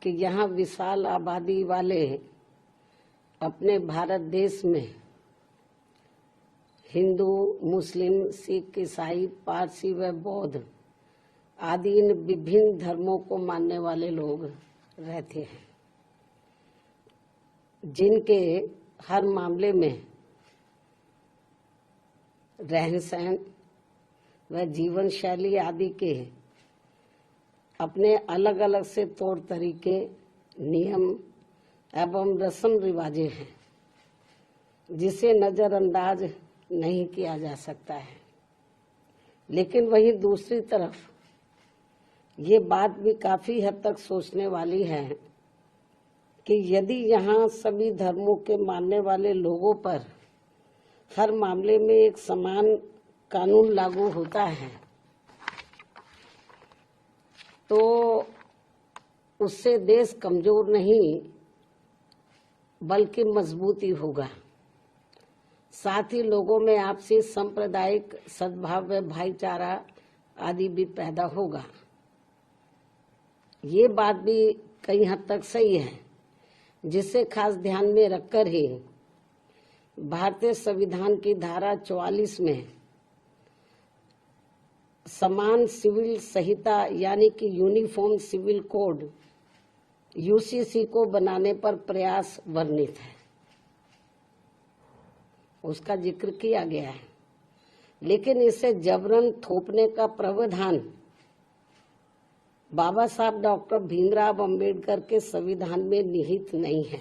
कि यहाँ विशाल आबादी वाले अपने भारत देश में हिंदू, मुस्लिम, सिख, ईसाई, पारसी व बौद्ध आदि इन विभिन्न धर्मों को मानने वाले लोग रहते हैं, जिनके हर मामले में रहन सहन व जीवन शैली आदि के अपने अलग अलग से तौर तरीके, नियम एवं रस्म रिवाजें हैं, जिसे नजरअंदाज नहीं किया जा सकता है। लेकिन वहीं दूसरी तरफ ये बात भी काफी हद तक सोचने वाली है कि यदि यहाँ सभी धर्मों के मानने वाले लोगों पर हर मामले में एक समान कानून लागू होता है तो उससे देश कमजोर नहीं बल्कि मजबूती होगा। साथ ही लोगों में आपसी सांप्रदायिक सद्भाव व भाईचारा आदि भी पैदा होगा। ये बात भी कई हद तक सही है, जिसे खास ध्यान में रखकर ही भारतीय संविधान की धारा 44 में समान सिविल संहिता यानी कि यूनिफॉर्म सिविल कोड यूसीसी को बनाने पर प्रयास वर्णित है, उसका जिक्र किया गया है। लेकिन इसे जबरन थोपने का प्रावधान बाबा साहब डॉक्टर भीमराव अंबेडकर के संविधान में निहित नहीं है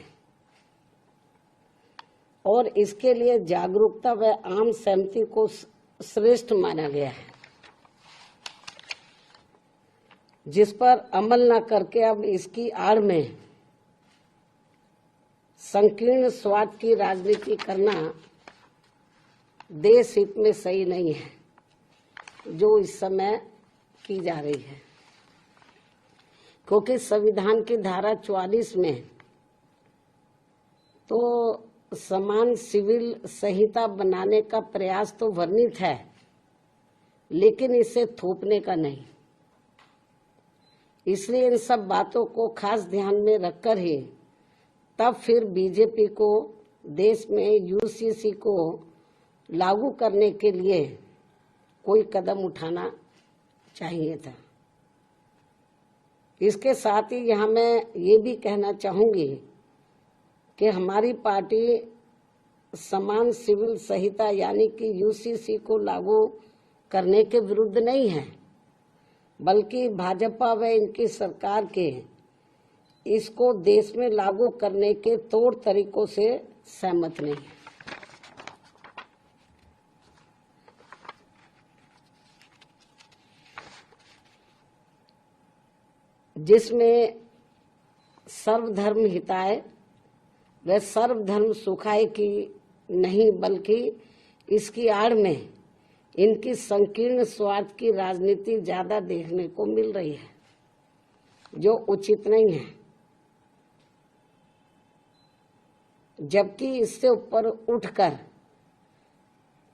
और इसके लिए जागरूकता व आम सहमति को श्रेष्ठ माना गया है, जिस पर अमल न करके अब इसकी आड़ में संकीर्ण स्वार्थ की राजनीति करना देश हित में सही नहीं है, जो इस समय की जा रही है। क्योंकि संविधान की धारा 44 में तो समान सिविल संहिता बनाने का प्रयास तो वर्णित है, लेकिन इसे थोपने का नहीं। इसलिए इन सब बातों को खास ध्यान में रखकर ही तब फिर बीजेपी को देश में यूसीसी को लागू करने के लिए कोई कदम उठाना चाहिए था। इसके साथ ही यहाँ मैं ये भी कहना चाहूंगी कि हमारी पार्टी समान सिविल संहिता यानी कि यूसीसी को लागू करने के विरुद्ध नहीं है, बल्कि भाजपा व इनकी सरकार के इसको देश में लागू करने के तौर तरीकों से सहमत नहीं है। जिसमें सर्वधर्म हिताय व सर्वधर्म सुखाय की नहीं बल्कि इसकी आड़ में इनकी संकीर्ण स्वार्थ की राजनीति ज्यादा देखने को मिल रही है, जो उचित नहीं है। जबकि इससे ऊपर उठकर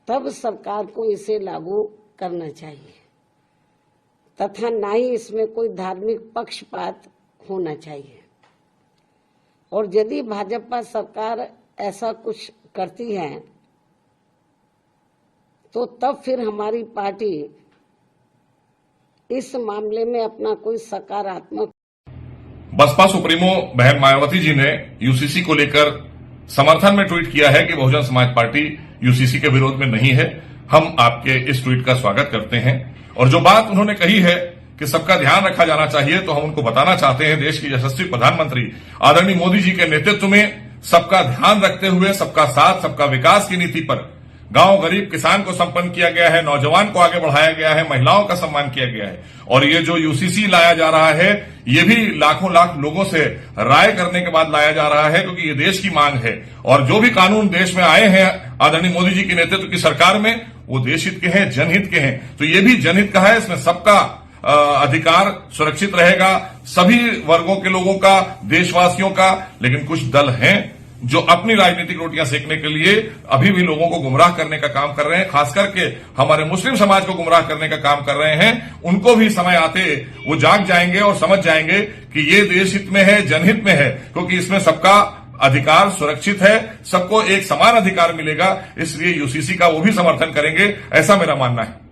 तब सरकार को इसे लागू करना चाहिए तथा ना ही इसमें कोई धार्मिक पक्षपात होना चाहिए। और यदि भाजपा सरकार ऐसा कुछ करती है तो तब फिर हमारी पार्टी इस मामले में अपना कोई सकारात्मक। बसपा सुप्रीमो बहन मायावती जी ने यूसीसी को लेकर समर्थन में ट्वीट किया है कि बहुजन समाज पार्टी यूसीसी के विरोध में नहीं है। हम आपके इस ट्वीट का स्वागत करते हैं और जो बात उन्होंने कही है कि सबका ध्यान रखा जाना चाहिए, तो हम उनको बताना चाहते हैं देश के यशस्वी प्रधानमंत्री आदरणीय मोदी जी के नेतृत्व में सबका ध्यान रखते हुए सबका साथ सबका विकास की नीति पर गांव गरीब किसान को संपन्न किया गया है, नौजवान को आगे बढ़ाया गया है, महिलाओं का सम्मान किया गया है। और ये जो यूसीसी लाया जा रहा है ये भी लाखों लाख लोगों से राय करने के बाद लाया जा रहा है, क्योंकि ये देश की मांग है। और जो भी कानून देश में आए हैं आदरणीय मोदी जी के नेतृत्व की सरकार में वो देश हित के हैं, जनहित के हैं। तो ये भी जनहित का है, इसमें सबका अधिकार सुरक्षित रहेगा, सभी वर्गों के लोगों का, देशवासियों का। लेकिन कुछ दल हैं जो अपनी राजनीतिक रोटियां सेकने के लिए अभी भी लोगों को गुमराह करने का काम कर रहे हैं, खास करके हमारे मुस्लिम समाज को गुमराह करने का काम कर रहे हैं, उनको भी समय आते वो जाग जाएंगे और समझ जाएंगे कि ये देश हित में है, जनहित में है, क्योंकि इसमें सबका अधिकार सुरक्षित है, सबको एक समान अधिकार मिलेगा। इसलिए यूसीसी का वो भी समर्थन करेंगे, ऐसा मेरा मानना है।